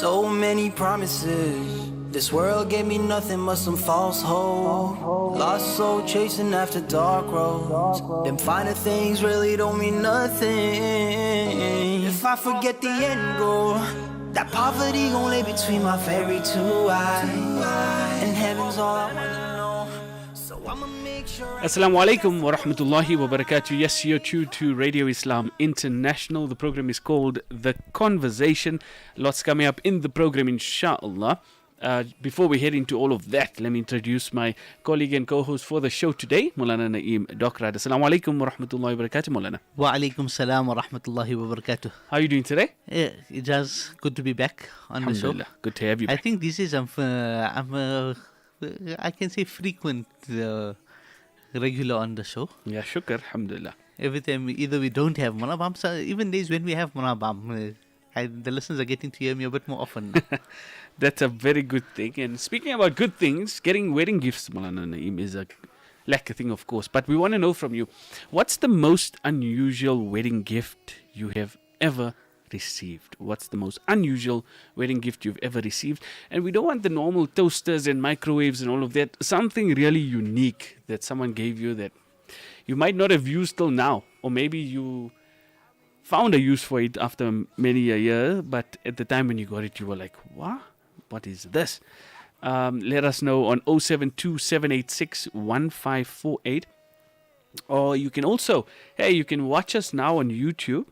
So many promises. This world gave me nothing but some false hope. Lost soul chasing after dark roads. Them finer things really don't mean nothing. If I forget the end goal, that poverty gon' lay between my very two eyes. And heaven's all I wanna know. So I'ma make sure. Assalamu alaikum wa rahmatullahi wa barakatuh. Yes, you're tuned to Radio Islam International. The program is called The Conversation. Lots coming up in the program, inshallah. Before we head into all of that, let me introduce my colleague and co-host for the show today, Maulana Naeem Dockrad. Assalamu alaikum wa rahmatullahi wa barakatuh, Maulana. Wa alaikum salam wa rahmatullahi wa barakatuh. How are you doing today? Yeah, it just good to be back on the show. Alhamdulillah. Good to have you I back. think this is I can say frequent regular on the show. Yeah, shukr, alhamdulillah. Every time either we don't have Munabam, so even days when we have Munabam, the listeners are getting to hear me a bit more often now. That's a very good thing. And speaking about good things, getting wedding gifts, Maulana Naeem, is a lack thing, of course. But we want to know from you, what's the most unusual wedding gift you have ever received? What's the most unusual wedding gift you've ever received? And we don't want the normal toasters and microwaves and all of that. Something really unique that someone gave you that you might not have used till now. Or maybe you found a use for it after many a year, but at the time when you got it, you were like, what is this? Let us know on 072-786-1548. Or you can also, you can watch us now on YouTube.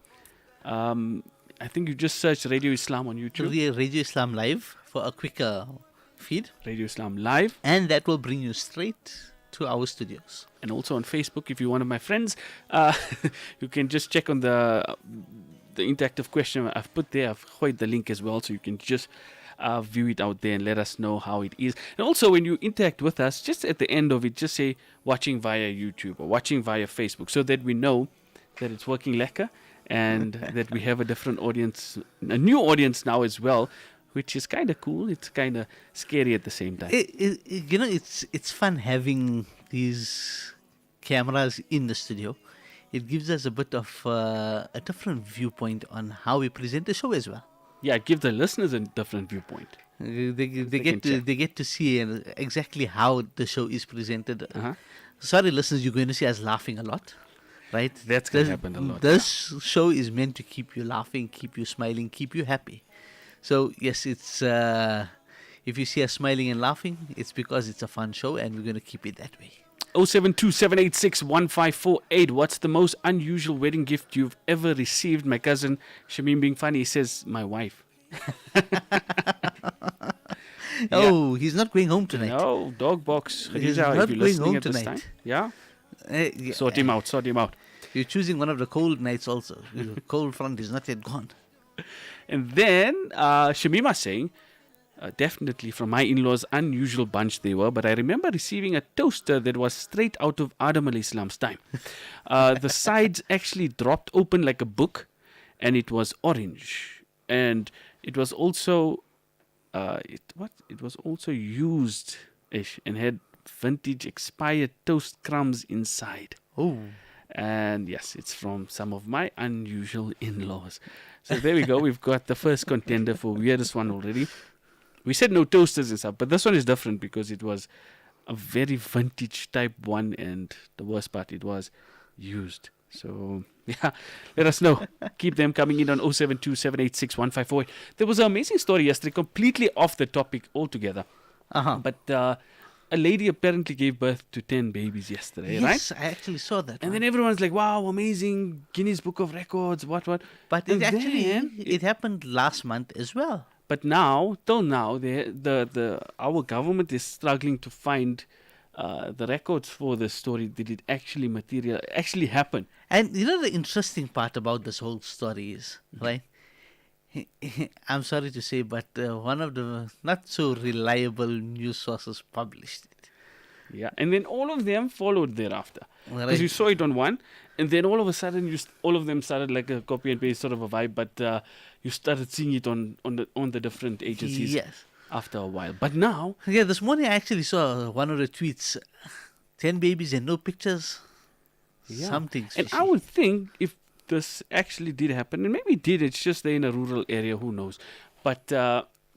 I think you just search Radio Islam on YouTube. Radio Islam Live for a quicker feed. Radio Islam Live. And that will bring you straight to our studios. And also on Facebook, if you're one of my friends, you can just check on the interactive question I've put there. I've quite the link as well, so you can just view it out there and let us know how it is. And also, when you interact with us, just at the end of it, just say watching via YouTube or watching via Facebook, so that we know that it's working lekker and that we have a different audience, a new audience now as well, which is kind of cool. It's kind of scary at the same time. It's fun having these cameras in the studio. It gives us a bit of a different viewpoint on how we present the show as well. Yeah, give the listeners a different viewpoint. They get to see exactly how the show is presented. Sorry, listeners, you're going to see us laughing a lot, right? That's going to happen a lot. This show is meant to keep you laughing, keep you smiling, keep you happy. So yes, it's if you see us smiling and laughing, it's because it's a fun show, and we're going to keep it that way. 072-786-1548. What's the most unusual wedding gift you've ever received? My cousin Shamim being funny says, my wife. Oh, he's not going home tonight. No, dog box. He's Khadija, not if you're going listening home at this tonight. time. Yeah? Sort him out. You're choosing one of the cold nights also. The cold front is not yet gone. And then Shamima saying, definitely from my in-laws, unusual bunch they were, but I remember receiving a toaster that was straight out of Adam alayhi salam's time. The sides actually dropped open like a book, and it was orange. And it was also it was also used-ish and had vintage expired toast crumbs inside. Oh. And yes, it's from some of my unusual in-laws. So there we go. We've got the first contender for weirdest one already. We said no toasters and stuff, but this one is different because it was a very vintage type one, and the worst part, it was used. So, yeah, let us know. Keep them coming in on 072-786-1548. There was an amazing story yesterday, completely off the topic altogether. But a lady apparently gave birth to 10 babies yesterday, right? Yes, I actually saw that. And then everyone's like, wow, amazing, Guinness Book of Records, what. But it happened last month as well. But now, till now, our government is struggling to find the records for the story. Did it actually happen? And you know the interesting part about this whole story is, right? I'm sorry to say, but one of the not so reliable news sources published it. Yeah, and then all of them followed thereafter. Because Right. you saw it on one, and then all of a sudden, all of them started like a copy and paste sort of a vibe, but you started seeing it on the different agencies Yes. after a while. But now, Yeah, this morning I actually saw one of the tweets. 10 babies and no pictures. yeah. Something And fishy. I would think if this actually did happen, and maybe it did, it's just they're in a rural area, who knows. But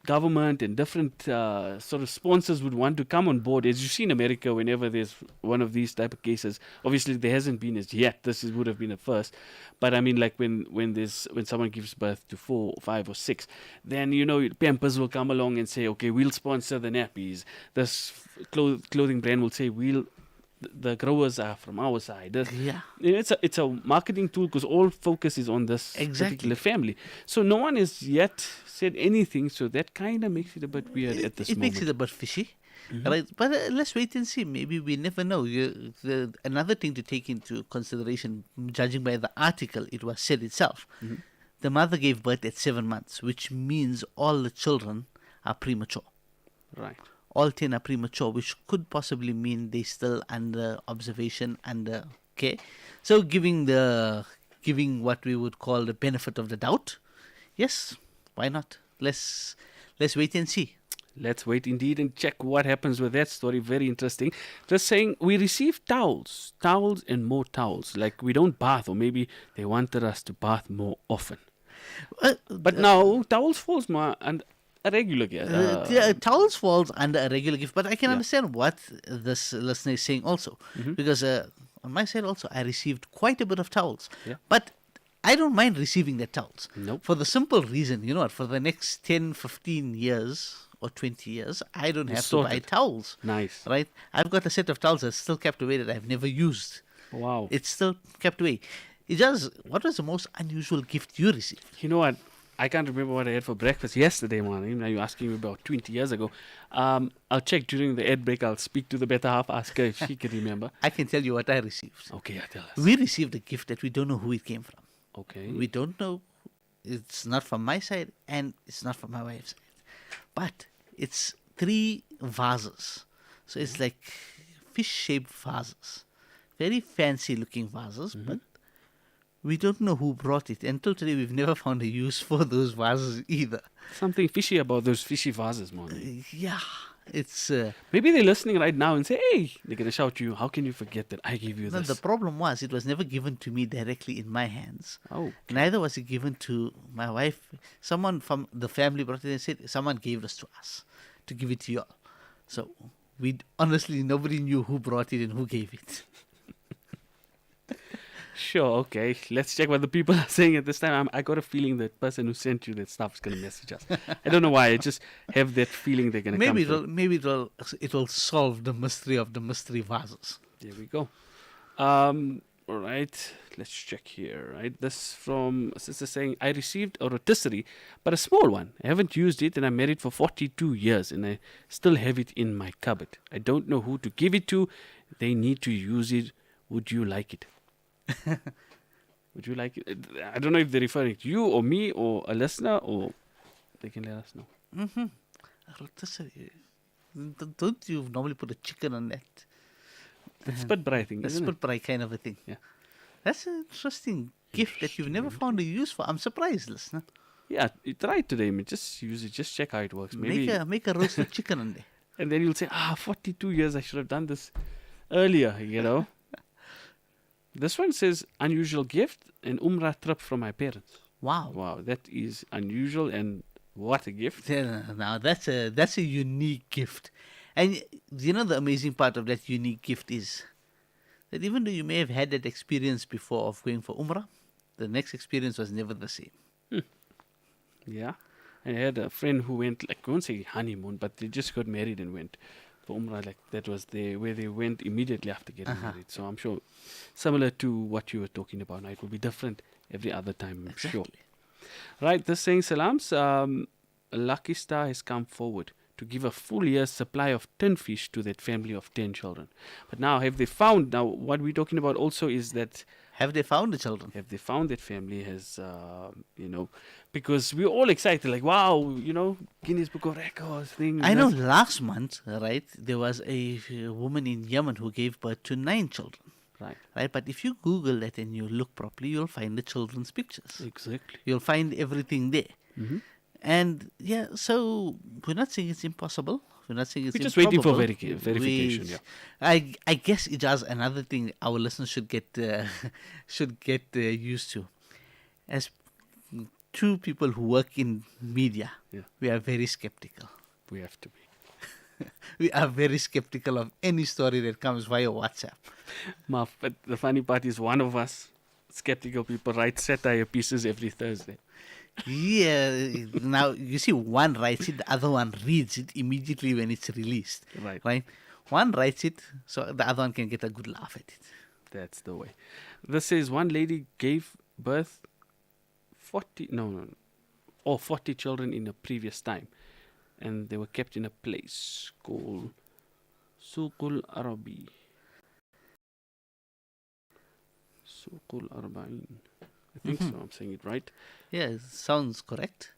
government and different sort of sponsors would want to come on board. As you see in America, whenever there's one of these type of cases, obviously there hasn't been as yet. Would have been a first, but I mean, like when someone gives birth to 4, 5, or 6, then Pampers will come along and say, okay, we'll sponsor the nappies. This clothing brand will say, the growers are from our side. Yeah. It's a marketing tool because all focus is on this particular family. So no one has yet said anything. So that kind of makes it a bit weird at this It moment. makes it a bit fishy. Right? But let's wait and see. Maybe we never know. Another thing to take into consideration, judging by the article, it was said itself. The mother gave birth at 7 months, which means all the children are premature. Right. All 10 are premature, which could possibly mean they still under observation, under care. So giving what we would call the benefit of the doubt, yes, why not? Let's wait and see. Let's wait indeed and check what happens with that story. Very interesting. Just saying, we received towels and more towels. Like we don't bath, or maybe they wanted us to bath more often. But now towels falls more and a regular gift. Towels falls under a regular gift, but I can Yeah. understand what this listener is saying also, because on my side also I received quite a bit of towels, Yeah. but I don't mind receiving the towels. Nope. For the simple reason, you know what, for the next 10, 15 years or 20 years, I don't have to buy sorted. towels. Nice. Right? I've got a set of towels that's still kept away that I've never used. Wow. It's still kept away. What was the most unusual gift you received? You know what? I can't remember what I had for breakfast yesterday morning. Now you're asking me about 20 years ago. I'll check during the ad break. I'll speak to the better half, ask her if she can remember. I can tell you what I received. Okay, yeah, tell us. We received a gift that we don't know who it came from. Okay. We don't know. It's not from my side and it's not from my wife's side. But it's 3 vases. So it's like fish-shaped vases. Very fancy looking vases, but we don't know who brought it. Until today, we've never found a use for those vases either. Something fishy about those fishy vases, man. Yeah, it's... Maybe they're listening right now and say, hey, they're going to shout to you, how can you forget that I gave you no, this? the problem was it was never given to me directly in my hands. Oh, Neither was it given to my wife. Someone from the family brought it and said, someone gave this to us to give it to you all. So honestly, nobody knew who brought it and who gave it. sure, okay. Let's check what the people are saying at this time. I got a feeling that person who sent you that stuff is going to message us. I don't know why. I just have that feeling they're going to come Maybe it'll solve the mystery of the mystery vases. There we go. All right, let's check here. Right, this from a sister saying, I received a rotisserie, but a small one. I haven't used it, and I'm married for 42 years, and I still have it in my cupboard. I don't know who to give it to. They need to use it. Would you like it? Would you like it? I don't know if they're referring to you or me or a listener, or they can let us know. A rotisserie. Don't you normally put a chicken on that? It's spit braai thing, A isn't it? spit braai kind of a thing. Yeah. That's an interesting gift that you've never found a use for. I'm surprised, listener. Yeah, try it today, man. Just use it. Just check how it works. Maybe, Make a roasted chicken on there. and then you'll say, 42 years. I should have done this earlier. You know. This one says unusual gift, an Umrah trip from my parents. Wow. Wow, that is unusual, and what a gift. Now that's a unique gift. And you know the amazing part of that unique gift is that even though you may have had that experience before of going for Umrah, the next experience was never the same. Yeah. And I had a friend who went, like, I won't say honeymoon, but they just got married and went for Umrah. Like, that was where they went immediately after getting married. So I'm sure similar to what you were talking about. Now, it will be different every other time, I'm sure. Right, this saying salams, Lucky Star has come forward to give a full year's supply of tin fish to that family of 10 children. But now, have they found, now what we're talking about also is that, Have they found the children? have they found that family has, because we're all excited, like, wow, Guinness Book of Records thing. I know last month, right, there was a woman in Yemen who gave birth to 9 children. Right, Right, but if you Google that and you look properly, you'll find the children's pictures. exactly. You'll find everything there. Mm-hmm. And yeah, so we're not saying it's impossible. We're not saying it's We're just waiting for improbable. verification, We- yeah. I guess it does another thing our listeners should get used to. As two people who work in media, Yeah. we are very skeptical. We have to be. We are very skeptical of any story that comes via WhatsApp. Marv, but the funny part is one of us skeptical people write satire pieces every Thursday. Yeah, now you see, one writes it, the other one reads it immediately when it's released. Right. Right? One writes it, so the other one can get a good laugh at it. That's the way. This says one lady gave birth 40 children in a previous time, and they were kept in a place called Suqul Arabi. Suqul Arba'in. I think so. I'm saying it right. Yeah, sounds correct.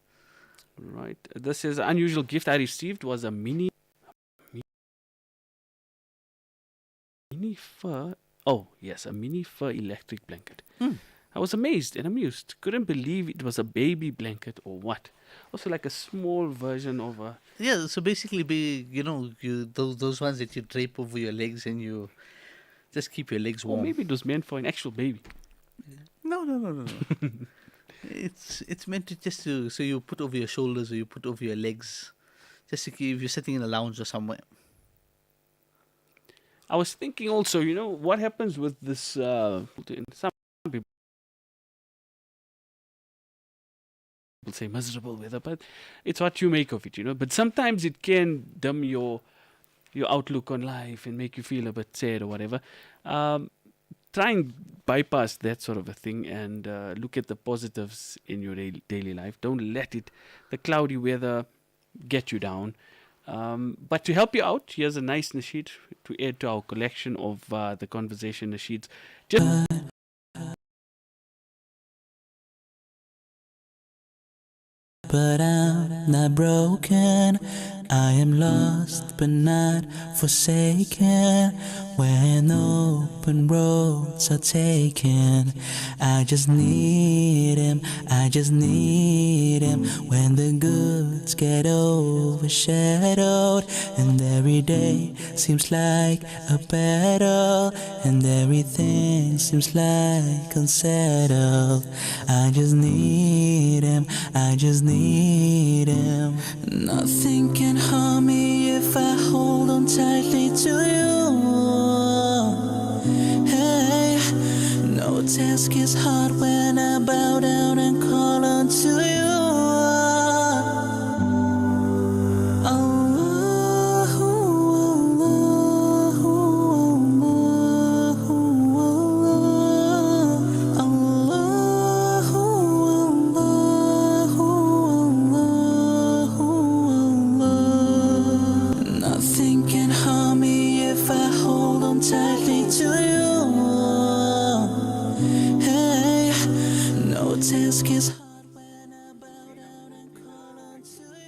Right. This is unusual gift I received was a mini fur. Oh, yes, a mini fur electric blanket. I was amazed and amused. Couldn't believe it was a baby blanket or what. Also like a small version of a... Yeah, so basically, those ones that you drape over your legs and you just keep your legs Or warm. maybe it was meant for an actual baby. No. It's meant to just to so you put over your shoulders or you put over your legs, just to keep, if you're sitting in a lounge or somewhere. I was thinking also, what happens with this... some people say miserable weather, but it's what you make of it. But sometimes it can dim your outlook on life and make you feel a bit sad or whatever. Try and bypass that sort of a thing and look at the positives in your daily life. Don't let the cloudy weather get you down. But to help you out, here's a nice nasheed to add to our collection of the conversation nasheeds. But I'm not broken. I am lost but not forsaken. When open roads are taken, I just need him, I just need him. When the goods get overshadowed, and every day seems like a battle, and everything seems like unsettled, I just need him, I just need him. Nothing can harm me if I hold on tightly to you. Hey, no task is hard when I bow down and call on to you. Nothing can harm me if I hold on tightly to you. Hey, no task is hard when I bow down and call on to you.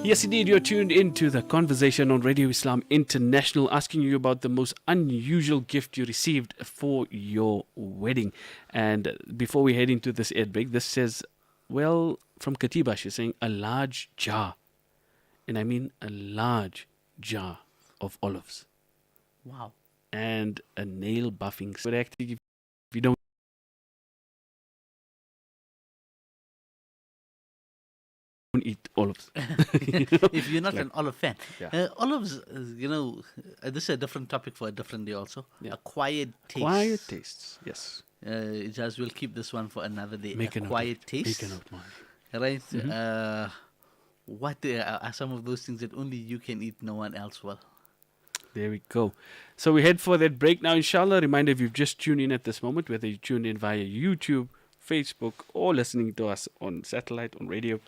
Yes, indeed, you're tuned into the conversation on Radio Islam International, asking you about the most unusual gift you received for your wedding. And before we head into this ad break, this says, well, from Katiba, she's saying a large jar. And I mean a large jar of olives. Wow. And a nail buffing. But actually, if you don't eat olives. If you're not an olive fan. Yeah. Olives, this is a different topic for a different day also. Yeah. Acquired taste. Quiet tastes, yes. Just we'll keep this one for another day. Make a note. Acquired taste. Make a note, man. Right? What are some of those things that only you can eat, no one else will? There we go. So we head for that break now, inshallah. Reminder, if you've just tuned in at this moment, whether you tuned in via YouTube, Facebook, or listening to us on satellite, on radio,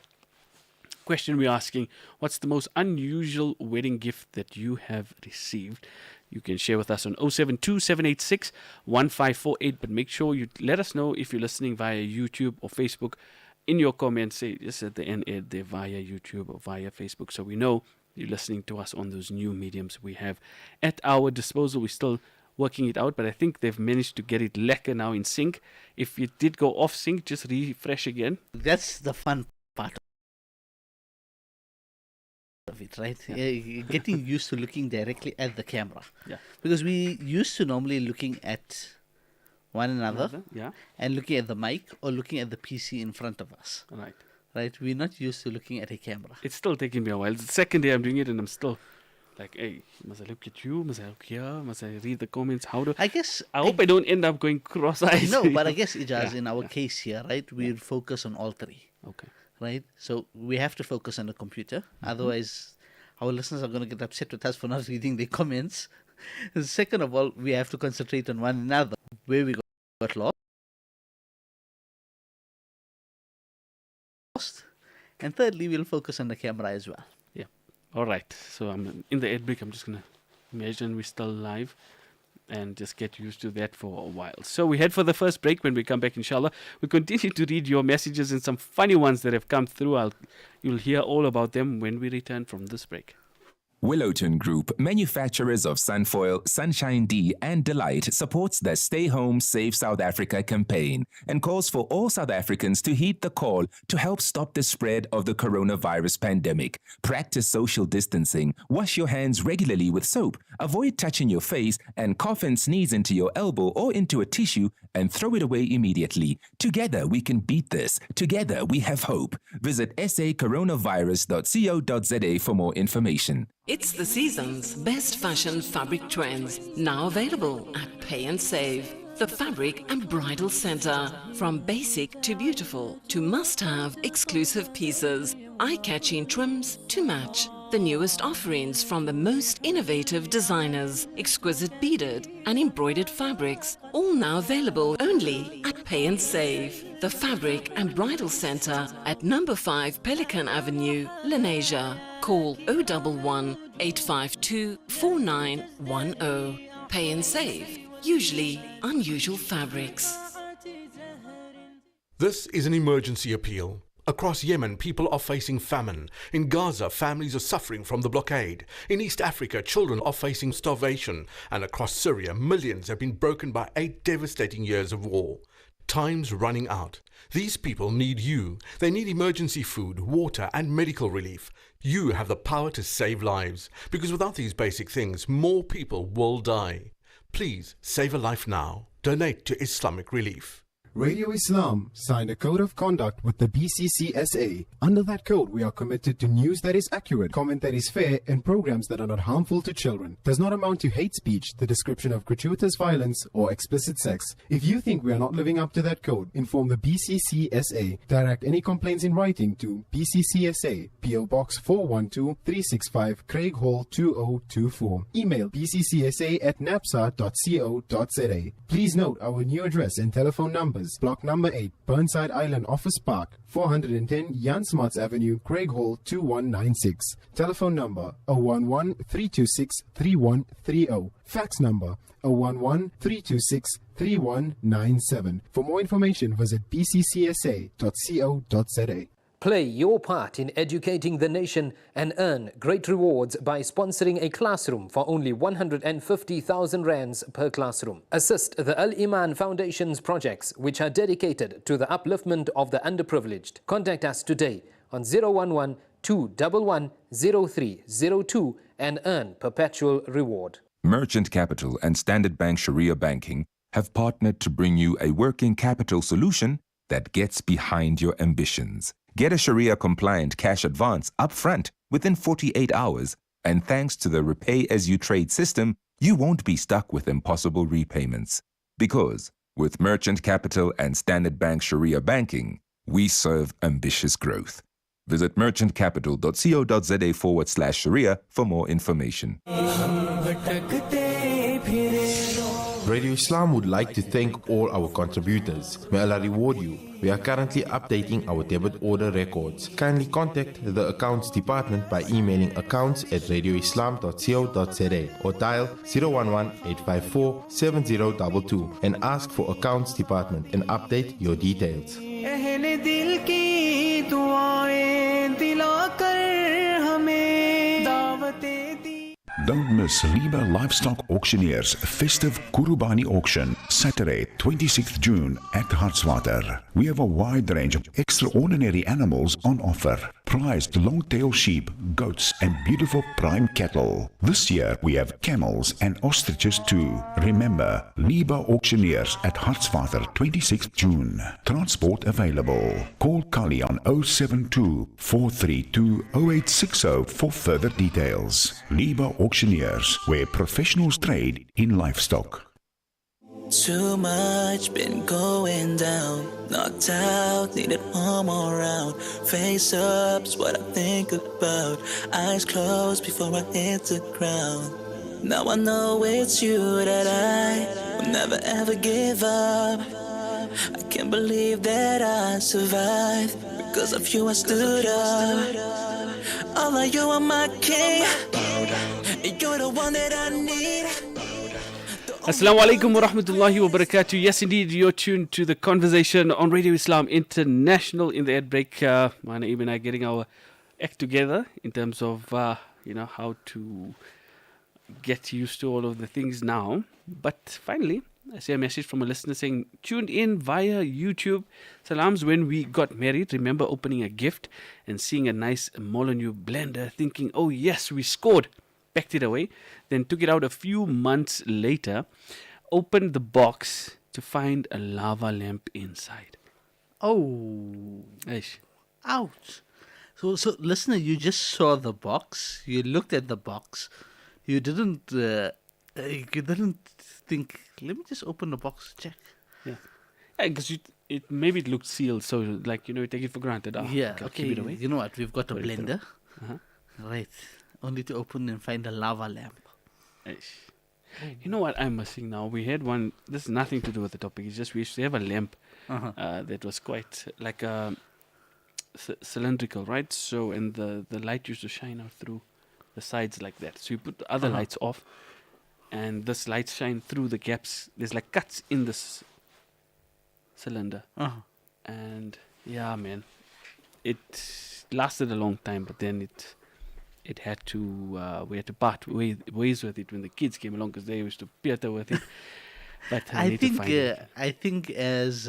question we're asking, what's the most unusual wedding gift that you have received? You can share with us on 072-786-1548, but make sure you let us know if you're listening via YouTube or Facebook. In your comments, say just at the end there via YouTube or via Facebook, so we know you're listening to us on those new mediums we have at our disposal. We're still working it out, but I think they've managed to get it lekker now in sync. If you did go off sync, just refresh again. That's the fun part of it. point, right? Getting used to looking directly at the camera. Yeah. Because we used to normally looking at one another Yeah. and looking at the mic or looking at the PC in front of us, Right. right? We're not used to looking at a camera. It's still taking me a while. It's the second day I'm doing it, and I'm still like, hey, must I look at you? Must I look here? Must I read the comments? How do I guess I hope I don't end up going cross-eyed. no, but I guess Ijaz, Yeah, in our yeah. case here, right, we'll focus on all three, Okay. right? So we have to focus on the computer. Otherwise, our listeners are going to get upset with us for not reading the comments. Second of all, we have to concentrate on one another, where we got lost. And thirdly, we'll focus on the camera as well. Yeah. All right. So I'm in the ad break. I'm just gonna imagine we're still live and just get used to that for a while. So we head for the first break. When we come back, inshallah, we continue to read your messages and some funny ones that have come through. You'll hear all about them when we return from this break. Willowton Group, manufacturers of Sunfoil, Sunshine D, and Delight, supports the Stay Home, Save South Africa campaign and calls for all South Africans to heed the call to help stop the spread of the coronavirus pandemic. Practice social distancing, wash your hands regularly with soap, avoid touching your face, and cough and sneeze into your elbow or into a tissue and throw it away immediately. Together we can beat this. Together we have hope. Visit sacoronavirus.co.za for more information. It's the season's best fashion fabric trends, now available at Pay and Save. The Fabric and Bridal Center. From basic to beautiful to must-have exclusive pieces, eye-catching trims to match. The newest offerings from the most innovative designers, exquisite beaded and embroidered fabrics, all now available only at Pay and Save. The Fabric and Bridal Center at number 5 Pelican Avenue, Lenasia. Call 011 852 4910. Pay and Save. Usually unusual fabrics. This is an emergency appeal. Across Yemen, people are facing famine. In Gaza, families are suffering from the blockade. In East Africa, children are facing starvation. And across Syria, millions have been broken by 8 devastating years of war. Time's running out. These people need you. They need emergency food, water, and medical relief. You have the power to save lives, because without these basic things, more people will die. Please save a life now. Donate to Islamic Relief. Radio Islam signed a code of conduct with the BCCSA. Under that code, we are committed to news that is accurate, comment that is fair, and programs that are not harmful to children. Does not amount to hate speech, the description of gratuitous violence, or explicit sex. If you think we are not living up to that code, inform the BCCSA. Direct any complaints in writing to BCCSA, PO Box 412 365, Craig Hall 2024. Email bccsa@napsa.co.za. Please note our new address and telephone numbers. Block number 8, Burnside Island Office Park, 410 Jan Smuts Avenue, Craig Hall 2196. Telephone number 011-326-3130. Fax number 011-326-3197. For more information, visit bccsa.co.za. Play your part in educating the nation and earn great rewards by sponsoring a classroom for only 150,000 rands per classroom. Assist the Al-Iman Foundation's projects, which are dedicated to the upliftment of the underprivileged. Contact us today on 011-211-0302 and earn perpetual reward. Merchant Capital and Standard Bank Sharia Banking have partnered to bring you a working capital solution that gets behind your ambitions. Get a Sharia-compliant cash advance upfront within 48 hours, and thanks to the repay-as-you-trade system, you won't be stuck with impossible repayments. Because with Merchant Capital and Standard Bank Sharia Banking, we serve ambitious growth. Visit merchantcapital.co.za/Sharia for more information. Radio Islam would like to thank all our contributors. May Allah reward you. We are currently updating our debit order records. Kindly contact the accounts department by emailing accounts@radioislam.co.za or dial 011-854-7022 and ask for accounts department and update your details. Don't miss Liba Livestock Auctioneers Festive Kurubani Auction, Saturday, 26th June at Hartswater. We have a wide range of extraordinary animals on offer. Prized long-tail sheep, goats and beautiful prime cattle. This year we have camels and ostriches too. Remember, Liba Auctioneers at Hartswater, 26th June. Transport available. Call Kali on 072 432 0860 for further details. Liba Auctioneers, where professionals trade in livestock. Too much been going down. Knocked out, needed one more round. Face up's what I think about. Eyes closed before I hit the ground. Now I know it's you that I will never ever give up. I can't believe that I survived. Because of you I stood up. All of you are my king. You're the one that I need. Assalamu alaikum wa rahmatullahi wa barakatuh. Yes, indeed, you're tuned to the conversation on Radio Islam International. In the ad break, Mana Ibn and I getting our act together in terms of, how to get used to all of the things now. But finally, I see a message from a listener saying, tuned in via YouTube. Salams, when we got married, remember opening a gift and seeing a nice Molyneux blender, thinking, oh yes, we scored. Packed it away, then took it out a few months later, opened the box to find a lava lamp inside. Oh. Aish. Ouch. So, listener, you just saw the box. You looked at the box. You didn't think, let me just open the box, check. Yeah, because maybe it looked sealed, so you take it for granted. Yeah, I'll okay. keep it away. You know what? We've got a Put it through. blender. Uh-huh. Right. Only to open and find a lava lamp. Aish. You know what I'm missing now? We had one. This is nothing to do with the topic. It's just we used to have a lamp that was quite like cylindrical, right? So and the light used to shine out through the sides like that. So you put the other lights off, and this light shine through the gaps. There's like cuts in this cylinder, and yeah, man, it lasted a long time, but then it had to we had to part ways with it when the kids came along because they used to peter with it. But I think as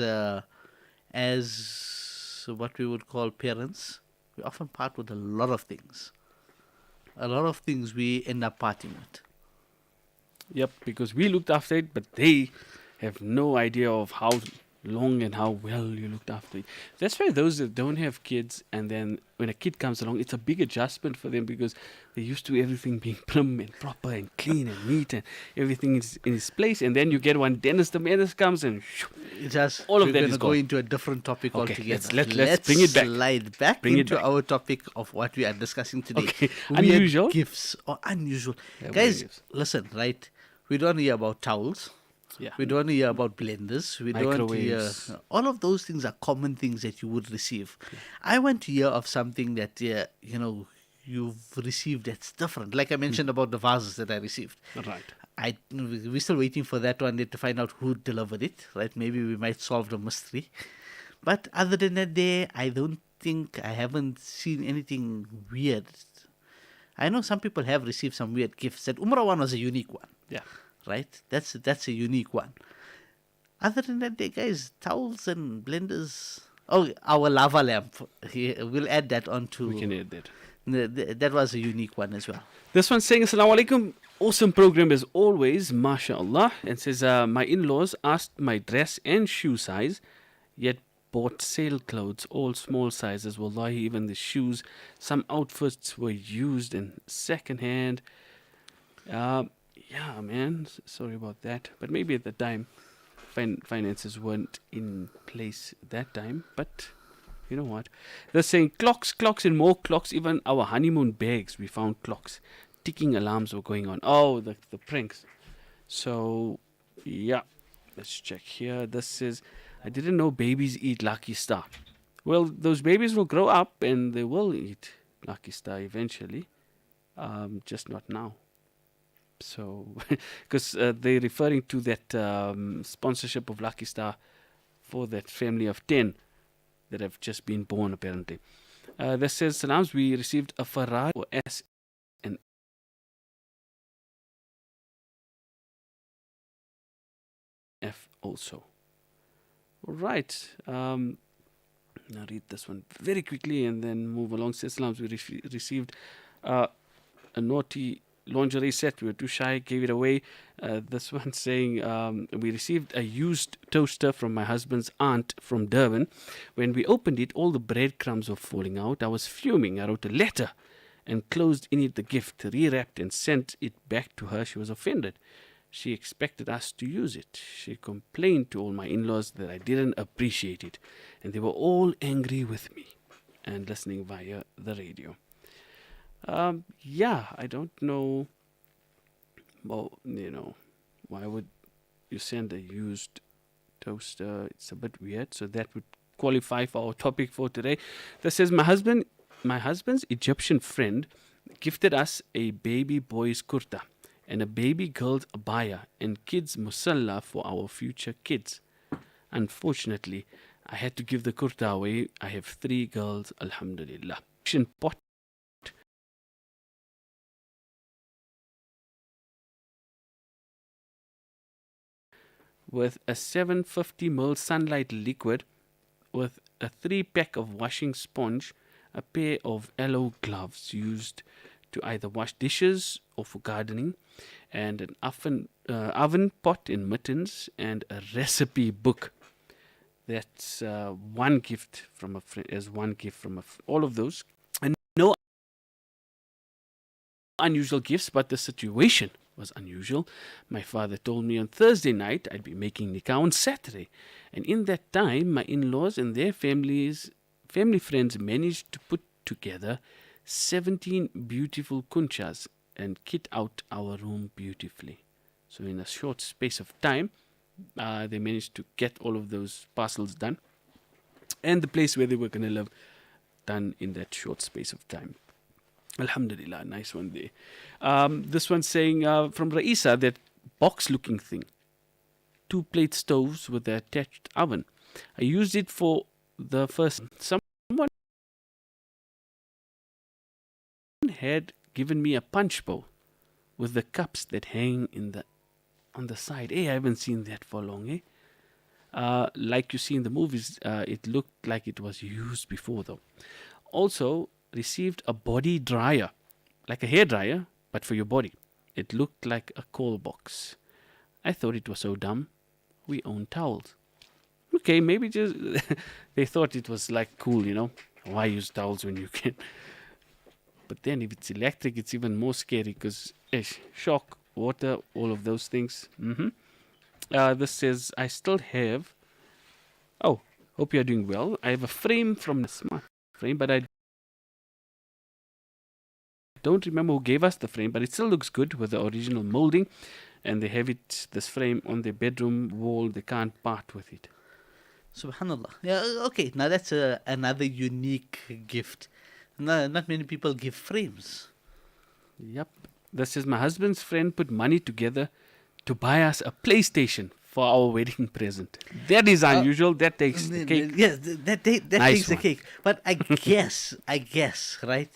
what we would call parents, we often part with a lot of things. A lot of things we end up parting with. Yep, because we looked after it, but they have no idea of how long and how well you looked after it. That's why those that don't have kids, and then when a kid comes along, it's a big adjustment for them because they're used to everything being plumb and proper and clean and neat and everything is in its place. And then you get one Dennis the Menace comes and all of that is gone. We're going to go into a different topic altogether. Let's bring it back. Slide back into our topic of what we are discussing today. Okay. Weird unusual gifts or unusual. Yeah, guys, listen, right? We don't hear about towels. Yeah. We don't hear about blenders. We don't hear. All of those things are common things that you would receive. Yeah. I want to hear of something that you've received that's different. Like I mentioned about the vases that I received. Right. We're still waiting for that one to find out who delivered it. Right? Maybe we might solve the mystery. But other than that, I haven't seen anything weird. I know some people have received some weird gifts. That Umrah one was a unique one. Yeah. Right? That's a unique one. Other than that, guys, towels and blenders. Oh, our lava lamp. We'll add that on to. We can add that. That was a unique one as well. This one's saying, Assalamu alaikum. Awesome program as always, mashallah. And says, my in-laws asked my dress and shoe size, yet bought sale clothes, all small sizes. Wallahi, even the shoes. Some outfits were used and second hand. Yeah, man. Sorry about that. But maybe at the time, finances weren't in place at that time. But you know what? They're saying clocks, and more clocks. Even our honeymoon bags, we found clocks. Ticking alarms were going on. Oh, the pranks. So, yeah. Let's check here. This says, I didn't know babies eat Lucky Star. Well, those babies will grow up and they will eat Lucky Star eventually. Just not now. So, because they're referring to that sponsorship of Lucky Star for that family of 10 that have just been born, apparently. That says, Salams, we received a Ferrari S also. All right. Now read this one very quickly and then move along. Salams, we received a naughty lingerie set. We were too shy, gave it away. This one saying we received a used toaster from my husband's aunt from Durban. When we opened it, all the breadcrumbs were falling out. I was fuming. I wrote a letter and closed in it the gift, rewrapped and sent it back to her. She was offended. She expected us to use it. She complained to all my in-laws that I didn't appreciate it, and they were all angry with me and listening via the radio. Yeah, I don't know. Well, why would you send a used toaster? It's a bit weird. So that would qualify for our topic for today. This says my husband's Egyptian friend gifted us a baby boy's kurta and a baby girl's abaya and kids musalla for our future kids. Unfortunately, I had to give the kurta away. I have 3 girls, alhamdulillah. Pot with a 750 ml sunlight liquid, with a 3-pack of washing sponge, a pair of aloe gloves used to either wash dishes or for gardening, and an oven pot in mittens, and a recipe book. That's one gift from a friend. As one gift from all of those, and no unusual gifts, but the situation was unusual. My father told me on Thursday night I'd be making nikah on Saturday, and in that time my in-laws and their family friends managed to put together 17 beautiful kunchas and kit out our room beautifully. So in a short space of time, they managed to get all of those parcels done, and the place where they were going to live done in that short space of time. Alhamdulillah, nice one there. This one saying from Raisa, that box-looking thing, 2 plate stoves with the attached oven. I used it for the first. Someone had given me a punch bowl with the cups that hang on the side. Hey, I haven't seen that for long. Like you see in the movies, it looked like it was used before though. Also received a body dryer, like a hair dryer, but for your body. It looked like a call box. I thought it was so dumb. We own towels. Okay, maybe just they thought it was like cool, Why use towels when you can? But then if it's electric, it's even more scary because shock, water, all of those things. This says, I still have. Oh, hope you're doing well. I have a frame from the smart frame, but I don't remember who gave us the frame, but it still looks good with the original molding, and they have this frame on their bedroom wall. They can't part with it. Subhanallah. Yeah, okay. Now that's another unique gift. No, not many people give frames. Yep. This is my husband's friend put money together to buy us a PlayStation for our wedding present. That is unusual. That takes the cake. Yes, that Nice takes the one. cake. But I guess, right?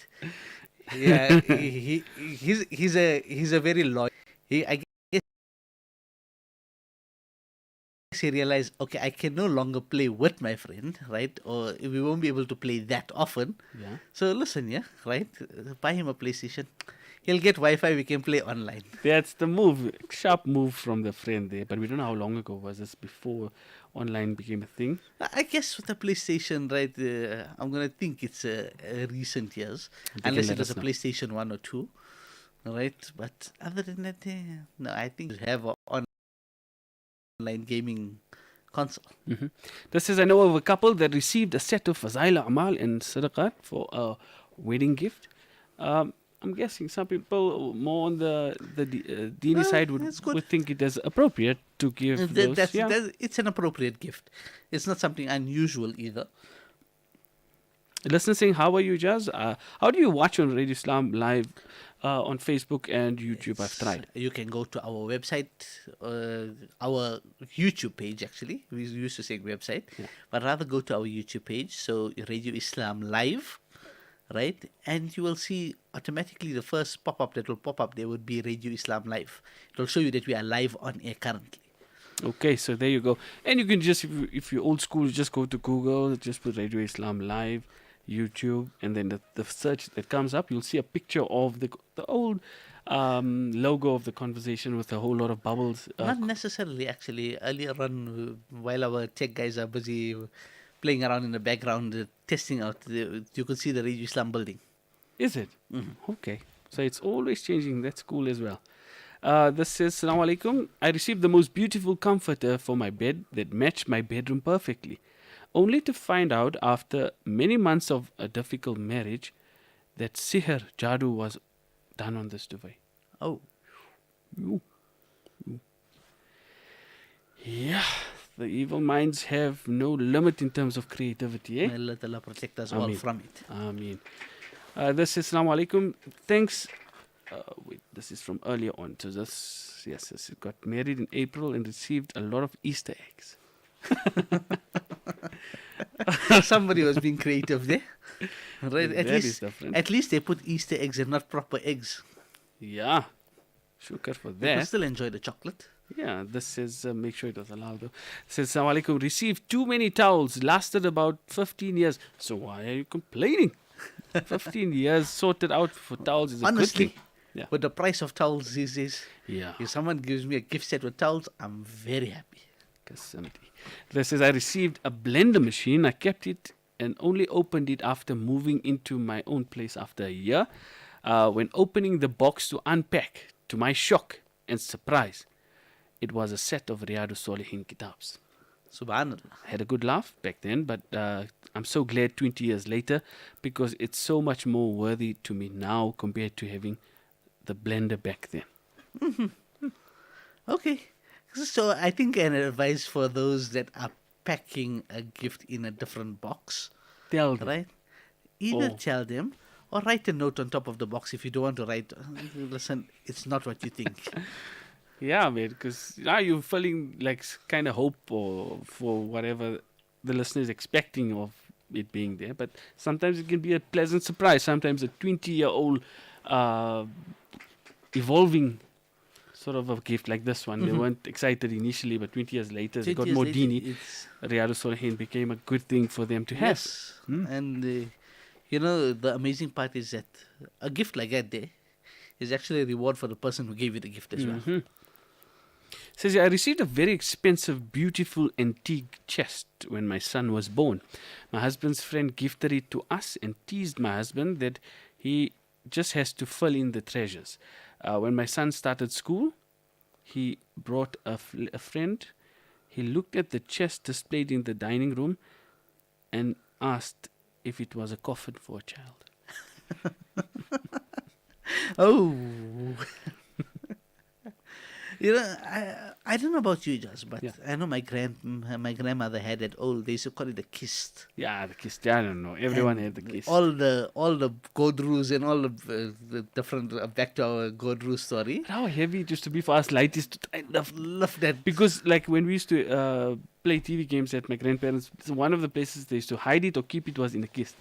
Yeah, he's a very loyal. I guess he realized, okay, I can no longer play with my friend, right? Or we won't be able to play that often. Yeah. So listen, right? Buy him a PlayStation. He'll get Wi-Fi. We can play online. That's the move. Sharp move from the friend there. But we don't know how long ago was this, before online became a thing. I guess with the PlayStation, right? I'm gonna think it's recent years, They can unless let it was us a know. PlayStation 1 or 2, right? But other than that, no, I think we have an online gaming console. This says, I know of a couple that received a set of Fazaila Amal and Sadaqat for a wedding gift. I'm guessing some people more on the Dini side would think it is appropriate to give those. It's an appropriate gift. It's not something unusual either. Listener saying, how are you, Jazz? How do you watch on Radio Islam live on Facebook and YouTube? I've tried. You can go to our website, our YouTube page actually. We used to say website, but rather go to our YouTube page. So Radio Islam Live, right? And you will see automatically the first pop-up that will pop up there would be Radio Islam Live. It will show you that we are live on air currently. Okay, so there you go. And you can just, if you're old school, just go to Google, just put Radio Islam Live, YouTube, and then the search that comes up, you'll see a picture of the old logo of the conversation with a whole lot of bubbles. Not necessarily, actually. Earlier on, while our tech guys are busy playing around in the background, testing out, you could see the Radio Islam building. Is it? Okay. So it's always changing. That's cool as well. This says, Assalamu alaikum. I received the most beautiful comforter for my bed that matched my bedroom perfectly. Only to find out after many months of a difficult marriage that sihr, jadoo, was done on this duvet. Oh. Ooh. Yeah. The evil minds have no limit in terms of creativity. Eh? May Allah Ta'ala protect us all from it. Ameen. This is Assalamu alaikum. Thanks. Wait, this is from earlier on. So this, yes, it got married in April and received a lot of Easter eggs. Somebody was being creative there. Right? At least they put Easter eggs and not proper eggs. Yeah. Shukr for They that. can still enjoy the chocolate. Yeah, this says, make sure it was allowed though. It says, Assalamu alaikum. Received too many towels. Lasted about 15 years. So why are you complaining? 15 years sorted out for towels is a Honestly, good thing. Yeah. with the price of towels these days, Yeah. if someone gives me a gift set with towels, I'm very happy. This says, I received a blender machine. I kept it and only opened it after moving into my own place after a year. When opening the box to unpack, to my shock and surprise, it was a set of Riyadus Salihin kitabs. Subhanallah. I had a good laugh back then, but I'm so glad 20 years later because it's so much more worthy to me now compared to having the blender back then. Mm-hmm. Okay. So I think an advice for those that are packing a gift in a different box. Tell them. Right? Either tell them or write a note on top of the box if you don't want to write, listen, it's not what you think. Yeah, man, because now you're feeling like kind of hope or for whatever the listener is expecting of it being there. But sometimes it can be a pleasant surprise. Sometimes a 20-year-old evolving sort of a gift like this one. They weren't excited initially, but 20 years later, they got more Dini. Riyadus Salihin became a good thing for them to have. Yes. And, you know, the amazing part is that a gift like that there is actually a reward for the person who gave you the gift as well. Says, I received a very expensive, beautiful antique chest when my son was born. My husband's friend gifted it to us and teased my husband that he just has to fill in the treasures. When my son started school, he brought a friend. He looked at the chest displayed in the dining room and asked if it was a coffin for a child. Oh. You know, I don't know about you, Josh, but I know my grandmother had that old, they used to call it the kist. Yeah, the kist. I don't know. Everyone had the kist. All the Godrus and all the different, back to our Godru story. How heavy it used to be for us lighties to love that. Because like when we used to play TV games at my grandparents, one of the places they used to hide it or keep it was in the kist.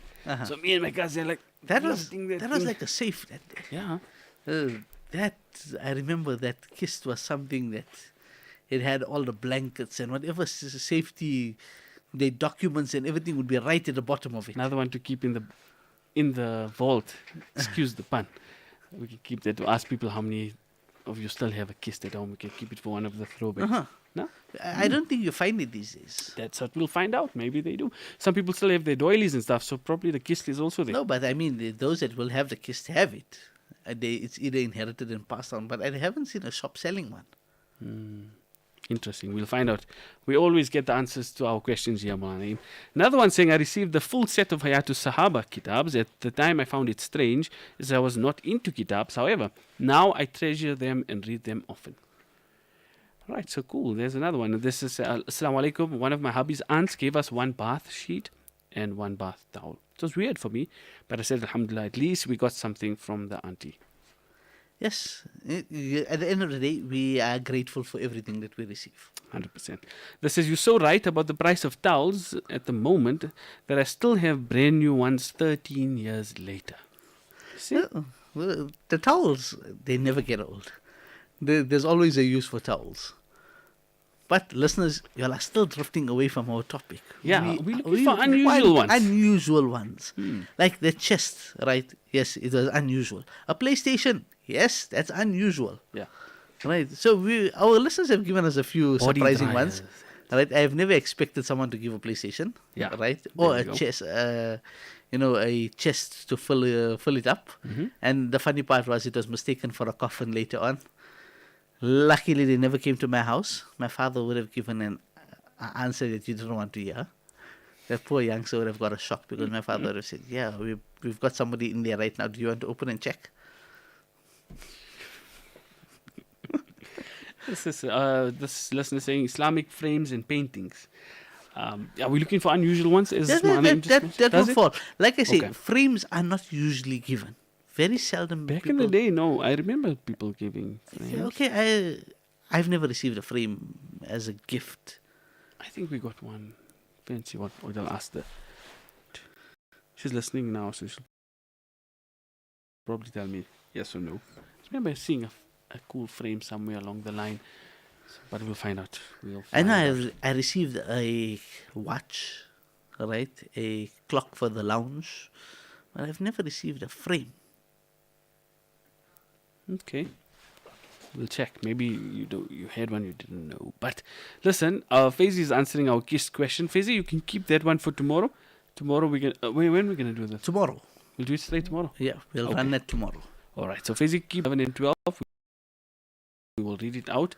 So me and my cousins are like, that was thing. like a safe that day. Yeah. I remember that kist was something that it had all the blankets and whatever safety, the documents and everything would be right at the bottom of it. Another one to keep in the vault. Excuse the pun. We can keep that to ask people how many of you still have a kist at home. We can keep it for one of the throwbacks. No? I don't think you find it these days. That's what we'll find out. Maybe they do. Some people still have their doilies and stuff, so probably the kist is also there. No, but I mean, those that will have the kist have it. It's either inherited and passed on, but I haven't seen a shop selling one. Interesting. We'll find out. We always get the answers to our questions here, Maulana. Another one saying, I received the full set of Hayatus Sahaba kitabs. At the time, I found it strange, as I was not into kitabs. However, now I treasure them and read them often. Right, so cool. There's another one. This is, Assalamu alaikum. One of my hubby's aunts gave us one bath sheet and one bath towel. It was weird for me, but I said, Alhamdulillah, at least we got something from the auntie. Yes. At the end of the day, we are grateful for everything that we receive. 100%. This says, you're so right about the price of towels at the moment that I still have brand new ones 13 years later. See? Well, the towels, they never get old. There's always a use for towels. But listeners, you all are still drifting away from our topic. Yeah, we're looking for unusual want ones. Unusual ones. Like the chest, right? Yes, it was unusual. A PlayStation, yes, that's unusual. Yeah. Right. So our listeners have given us a few Body surprising ones. dryers. Right. I have never expected someone to give a PlayStation. Yeah. Right. Or There a you go. chest. A chest to fill it up. Mm-hmm. And the funny part was it was mistaken for a coffin later on. Luckily, they never came to my house. My father would have given an answer that you didn't want to hear. That poor youngster would have got a shock because my father would have said, "Yeah, we've got somebody in there right now. Do you want to open and check?" This listener saying Islamic frames and paintings. Are we looking for unusual ones? Is That Mana interested? would Does it? fall. Like I say, Okay. frames are not usually given. Very seldom. Back in the day, no. I remember people giving frames. Yeah, okay, I've never received a frame as a gift. I think we got one. Fancy what I'll ask her. She's listening now, so she'll probably tell me yes or no. I remember seeing a cool frame somewhere along the line, but we'll find out. I know I received a watch, right? A clock for the lounge, but I've never received a frame. Okay. We'll check. Maybe you had one you didn't know. But listen, Faizi is answering our KISS question. Faizi, you can keep that one for tomorrow. Tomorrow we can. When we gonna do this? Tomorrow. We'll do it straight tomorrow. Yeah, we'll run it tomorrow. All right. So Faizi, keep 11 and 12. We will read it out.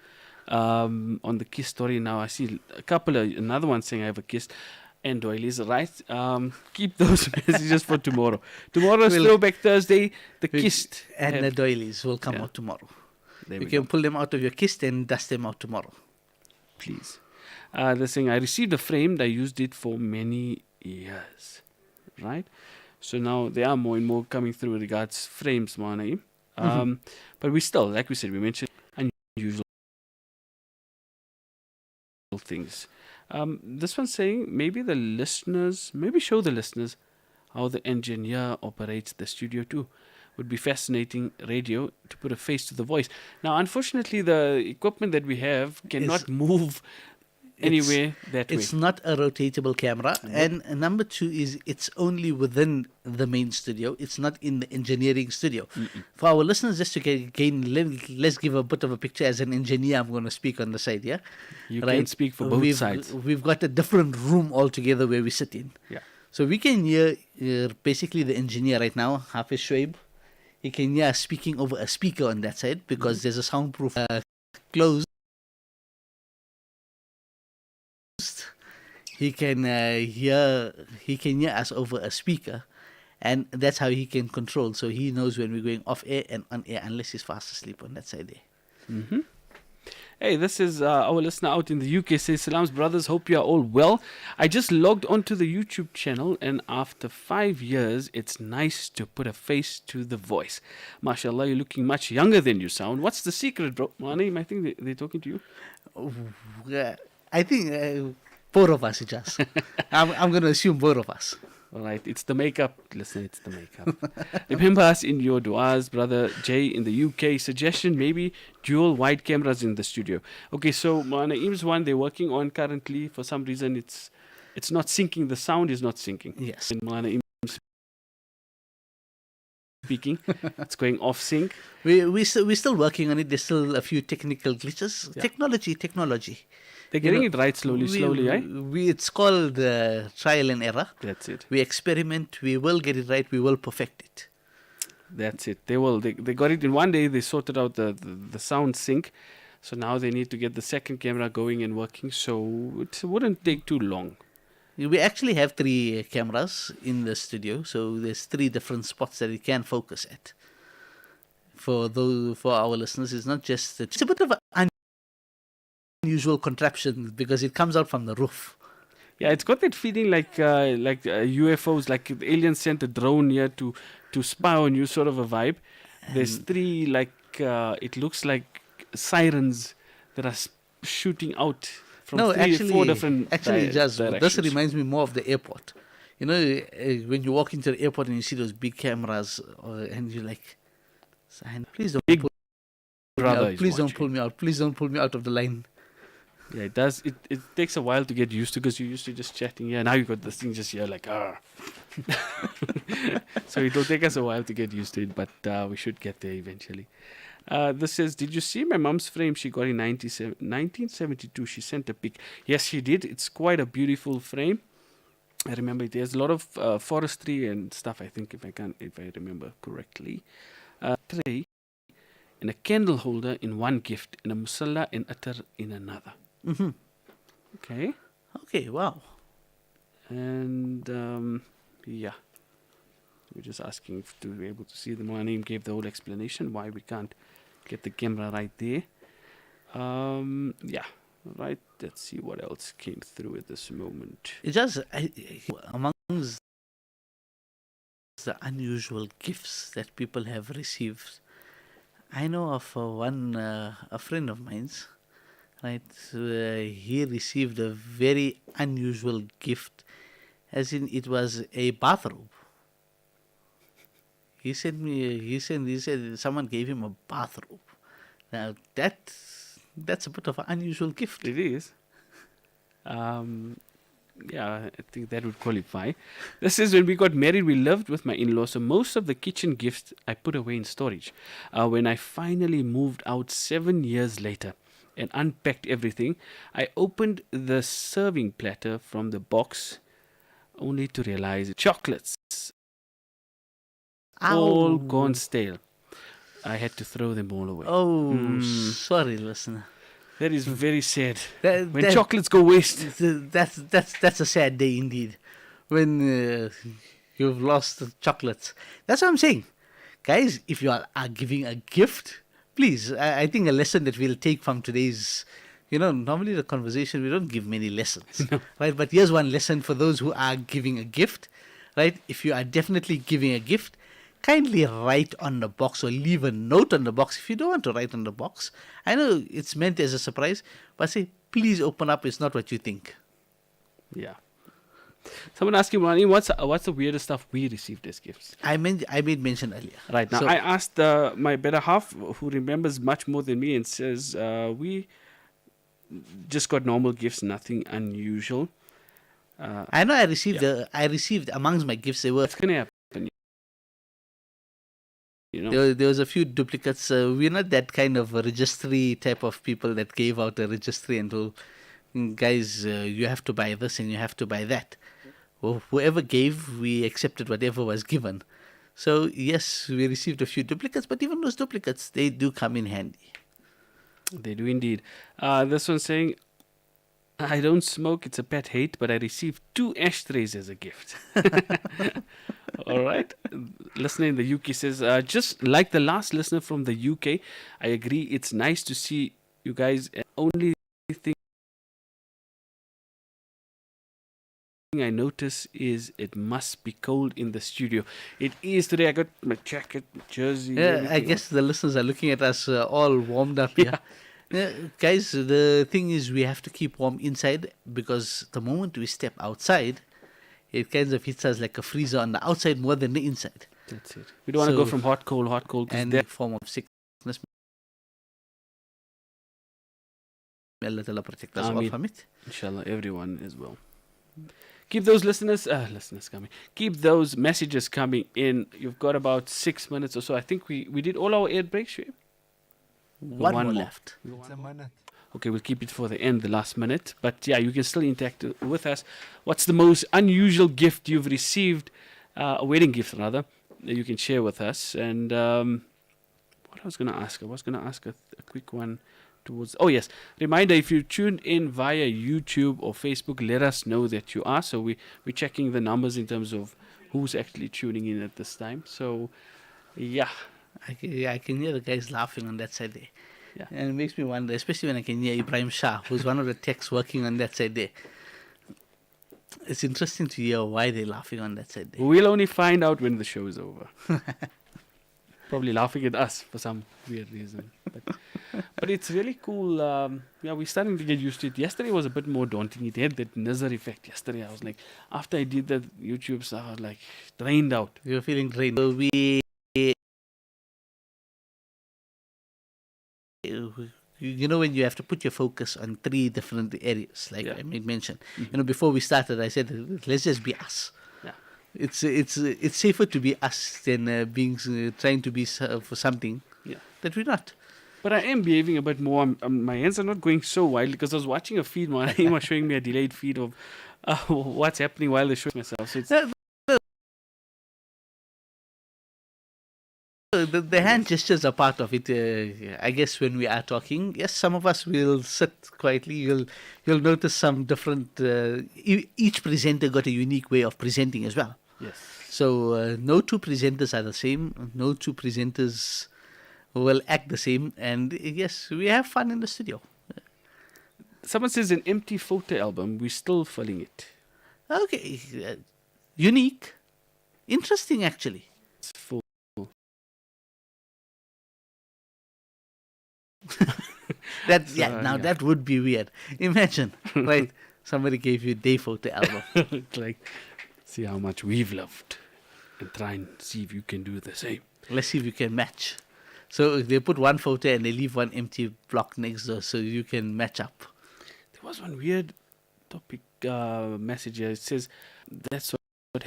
On the KISS story now, I see another one saying I have a KISS. And doilies, right? Keep those messages for tomorrow. Tomorrow's Throwback Thursday. The kissed and the doilies will come out tomorrow. You can pull them out of your kist and dust them out tomorrow. Please. They're saying, I received a frame. I used it for many years. Right? So now there are more and more coming through regards frames, Manaim. But we still, like we said, we mentioned unusual things. This one's saying maybe show the listeners how the engineer operates the studio too. Would be fascinating radio to put a face to the voice. Now, unfortunately, the equipment that we have cannot move anywhere that way. It's not a rotatable camera. And number two is it's only within the main studio. It's not in the engineering studio. For our listeners, just to let's give a bit of a picture. As an engineer, I'm going to speak on the side here. You can speak for both sides. We've got a different room altogether where we sit in. Yeah. So we can hear basically the engineer right now, Hafiz Shoaib. He can hear us speaking over a speaker on that side because there's a soundproof closed. He can hear us over a speaker, and that's how he can control. So he knows when we're going off air and on air, unless he's fast asleep on that side there. Hey, this is our listener out in the UK. Says, Salams brothers, hope you are all well. I just logged onto the YouTube channel, and after 5 years, it's nice to put a face to the voice. MashaAllah, you're looking much younger than you sound. What's the secret, bro? Manaim, I think they're talking to you. I think both of us, just. I'm going to assume both of us. All right, it's the makeup. Listen, it's the makeup. Remember us in your du'as, brother Jay in the UK. Suggestion, maybe dual wide cameras in the studio. Okay, so Naeem's one they're working on currently. For some reason, it's not syncing. The sound is not syncing. Yes. And Naeem's speaking, it's going off sync. We're still working on it. There's still a few technical glitches. Yeah. Technology. They're getting it right slowly, eh? It's called trial and error. That's it. We experiment. We will get it right. We will perfect it. That's it. They will. They got it in one day. They sorted out the sound sync. So now they need to get the second camera going and working. So it wouldn't take too long. We actually have 3 cameras in the studio. So there's 3 different spots that we can focus at. For our listeners, it's not just... It's a bit of an unusual contraption because it comes out from the roof. Yeah, it's got that feeling like UFOs, like the aliens sent a drone here to spy on you, sort of a vibe. There's 3 it looks like sirens that are shooting out from 4 different directions. This directions. reminds me more of the airport. You know, when you walk into the airport and you see those big cameras, and you're like, please don't Big pull brother me out. is Please don't watching. pull me out. Please don't pull me out of the line. Yeah, it does. It takes a while to get used to because you're used to just chatting here. Now you got this thing just here, like, ah. So it'll take us a while to get used to it, but we should get there eventually. This says, did you see my mom's frame she got in 1972? She sent a pic. Yes, she did. It's quite a beautiful frame. I remember it. There's a lot of forestry and stuff, I think, if I remember correctly. Tray and a candle holder in one gift, and a musalla and attar in another. Mm-hmm. Okay. Okay, wow. And yeah, we're just asking to be able to see the Muanim gave the whole explanation why we can't get the camera right there. Yeah, right. Let's see what else came through at this moment. It just amongst the unusual gifts that people have received. I know of a friend of mine's. Right, he received a very unusual gift, as in it was a bathrobe. He said someone gave him a bathrobe. Now that's a bit of an unusual gift. It is. Yeah, I think that would qualify. This is when we got married, we lived with my in-laws, so most of the kitchen gifts I put away in storage. When I finally moved out 7 years later and unpacked everything, I opened the serving platter from the box only to realize chocolates all gone stale. I had to throw them all away. Oh, sorry, listener. That is very sad. When chocolates go waste. That's a sad day indeed. When you've lost the chocolates. That's what I'm saying. Guys, if you are giving a gift, please, I think a lesson that we'll take from today's, normally the conversation, we don't give many lessons, right? But here's one lesson for those who are giving a gift, right? If you are definitely giving a gift, kindly write on the box or leave a note on the box if you don't want to write on the box. I know it's meant as a surprise, but say, please open up, it's not what you think. Yeah. Someone asking, Rani, what's the weirdest stuff we received as gifts? I made mention earlier. Right. Now, I asked my better half, who remembers much more than me, and says, we just got normal gifts, nothing unusual. I know I received amongst my gifts, they were... What's going to happen? There was a few duplicates. We're not that kind of a registry type of people that gave out a registry and told, guys, you have to buy this and you have to buy that. Well, whoever gave, we accepted whatever was given. So yes, we received a few duplicates, but even those duplicates, they do come in handy. They do indeed. This one's saying, I don't smoke, it's a pet hate, but I received 2 ashtrays as a gift. All right. Listener in the UK says, just like the last listener from the UK, I agree. It's nice to see you guys. Only thing I notice is it must be cold in the studio. It is today. I got my jacket, my jersey. Yeah, I guess the listeners are looking at us all warmed up here. Yeah, guys, the thing is we have to keep warm inside because the moment we step outside, it kind of hits us like a freezer on the outside more than the inside. That's it. We don't want to go from hot, cold. And that form of sickness. May Allah protect us all from it. Inshallah, everyone as well. Keep those listeners coming. Keep those messages coming in. You've got about 6 minutes or so. I think we did all our air breaks, Shoaib. One more left. It's a minute. Okay, we'll keep it for the end, the last minute. But yeah, you can still interact with us. What's the most unusual gift you've received? A wedding gift, rather, that you can share with us. And what I was going to ask a quick one towards... Oh, yes. Reminder, if you tuned in via YouTube or Facebook, let us know that you are. So we're checking the numbers in terms of who's actually tuning in at this time. So, yeah. I can hear the guys laughing on that side there. Yeah. And it makes me wonder, especially when I can hear Ibrahim Shah, who's one of the techs working on that side there. It's interesting to hear why they're laughing on that side there. We'll only find out when the show is over. Probably laughing at us for some weird reason. But it's really cool. Yeah, we're starting to get used to it. Yesterday was a bit more daunting. It had that Nazar effect. Yesterday I was like, after I did that YouTube stuff, I was like drained out. You were feeling drained. So we you know, when you have to put your focus on 3 different areas, like I made mention. You know, before we started, I said, let's just be us. Yeah. It's safer to be us than being trying to be for something that we're not. But I am behaving a bit more. My hands are not going so wild because I was watching a feed. My aim was showing me a delayed feed of what's happening while they show myself. So it's, the hand gestures are part of it. I guess when we are talking, yes, some of us will sit quietly. You'll notice some different. Each presenter got a unique way of presenting as well. yes. So no 2 presenters are the same. No 2 presenters will act the same. And yes, we have fun in the studio. Someone says an empty photo album. We're still filling it. Okay, unique, interesting actually. It's full. That would be weird. Imagine, right? Somebody gave you a day photo album. It's like, see how much we've loved and try and see if you can do the same. Let's see if you can match. So they put 1 photo and they leave 1 empty block next door so you can match up. There was one weird topic message here. It says, that's what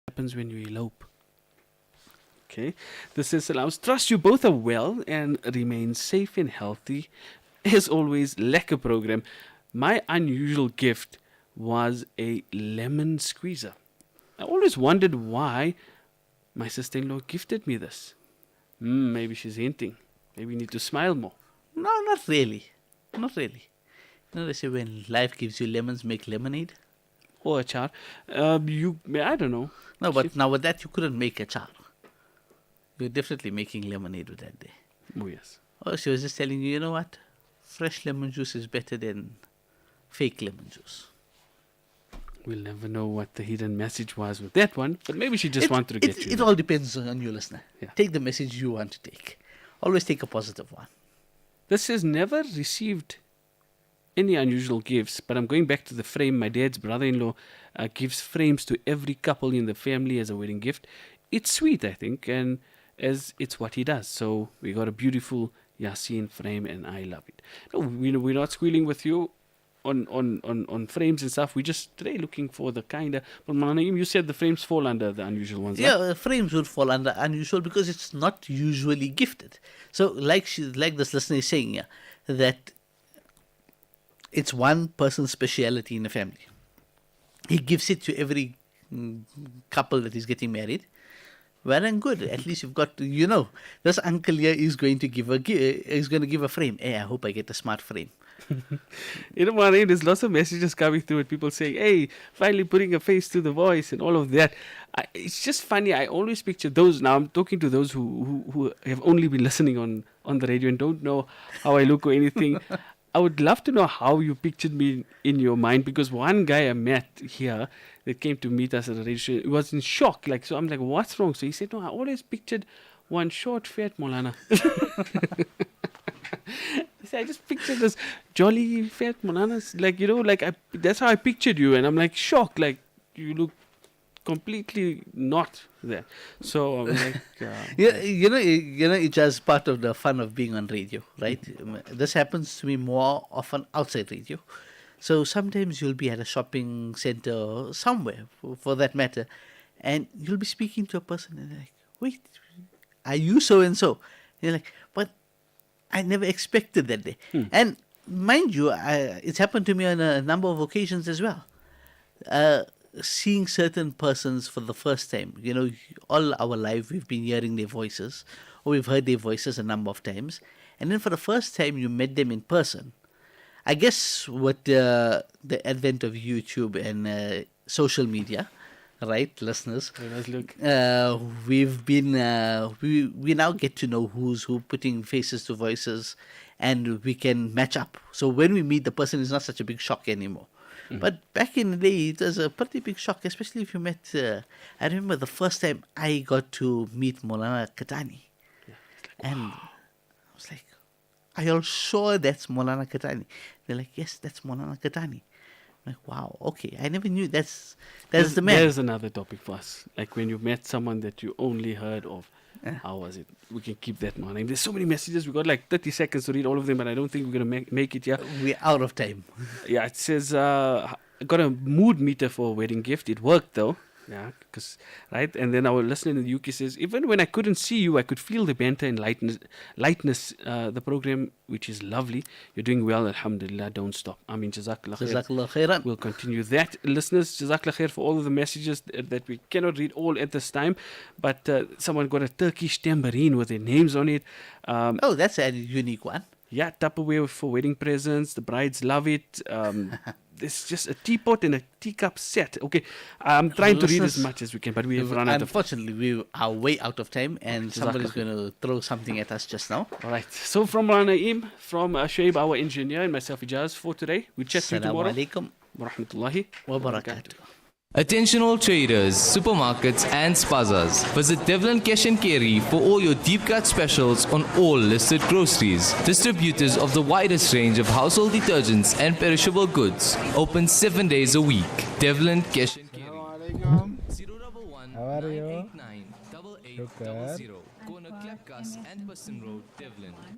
happens when you elope. Okay. This says, allows trust you both are well and remain safe and healthy. As always, lekker program. My unusual gift was a lemon squeezer. I always wondered why my sister-in-law gifted me this. Maybe she's hinting. Maybe you need to smile more. No, not really. Not really. You know, they say when life gives you lemons, make lemonade. Or a char. I don't know. No, but now with that, you couldn't make a char. You're definitely making lemonade with that day. Oh, yes. Oh, she was just telling you, you know what? Fresh lemon juice is better than fake lemon juice. We'll never know what the hidden message was with that one, but maybe she just wanted to get you. It all depends on you, listener. Yeah. Take the message you want to take. Always take a positive one. This says, never received any unusual gifts, but I'm going back to the frame. My dad's brother-in-law gives frames to every couple in the family as a wedding gift. It's sweet, I think, and as it's what he does. So we got a beautiful Yasin frame, and I love it. No, we're not squealing with you on frames and stuff. We're just today looking for the kind of. But Manaim, you said the frames fall under the unusual ones. Yeah, frames would fall under unusual because it's not usually gifted. So, like this listener is saying, that it's one person's speciality in the family. He gives it to every couple that is getting married. Well and good. At least you've got, this uncle here is going to give a frame. Hey, I hope I get a smart frame. Manaim, there's lots of messages coming through with people saying, hey, finally putting a face to the voice and all of that. It's just funny. I always picture those. Now I'm talking to those who have only been listening on the radio and don't know how I look or anything. I would love to know how you pictured me in your mind, because one guy I met here that came to meet us at the radio show was in shock. So I'm like, what's wrong? So he said, no, I always pictured one short, fat Molana. He said, I just pictured this jolly, fat Molana. That's how I pictured you. And I'm like, shocked. You look completely not there. So I'm like, it's just part of the fun of being on radio, right? This happens to me more often outside radio. So sometimes you'll be at a shopping center or somewhere, for that matter, and you'll be speaking to a person and they're like, wait, are you so and so? You're like, but I never expected that day. And mind you, it's happened to me on a number of occasions as well. Seeing certain persons for the first time, all our life we've been hearing their voices, or we've heard their voices a number of times, and then for the first time you met them in person. I guess with the advent of YouTube and social media, right, listeners, we've been we now get to know who's who, putting faces to voices, and we can match up. So when we meet the person, it's not such a big shock anymore. But back in the day, it was a pretty big shock, especially if you met. I remember the first time I got to meet Maulana Katani, and I was like, "Are you all sure that's Maulana Katani?" They're like, "Yes, that's Maulana Katani." I'm like, "Wow, okay, I never knew that's the man." There's another topic for us. Like when you met someone that you only heard of. How was it? We can keep that, man. There's so many messages. We got like 30 seconds to read all of them, but I don't think we're going to make it here. We're out of time. Yeah, it says, I got a mood meter for a wedding gift. It worked though. Yeah, right? And then our listener in the UK says, even when I couldn't see you, I could feel the banter and lightness, the program, which is lovely. You're doing well, alhamdulillah, don't stop. I mean, Jazakallah khair. Jazakallah khairan. We'll continue that. Listeners, Jazakallah khair for all of the messages that we cannot read all at this time. But someone got a Turkish tambourine with their names on it. Oh, that's a unique one. Yeah, Tupperware for wedding presents. The brides love it. There's just a teapot and a teacup set. Okay, I'm trying to read as much as we can, but we have run out of time. Unfortunately, we are way out of time, and somebody's going to throw something at us just now. All right. So from Naeem, from Shoaib, our engineer, and myself, Ijaz, for today. We'll chat to you tomorrow. Assalamu alaikum wa rahmatullahi wa barakatuh. Attention all traders, supermarkets and spazas. Visit Devlin Cash and Carry for all your deep cut specials on all listed groceries. Distributors of the widest range of household detergents and perishable goods. Open 7 days a week. Devlin Cash and Carry. 011 989 8800. Corner Clapcast and Person Road, Devlin.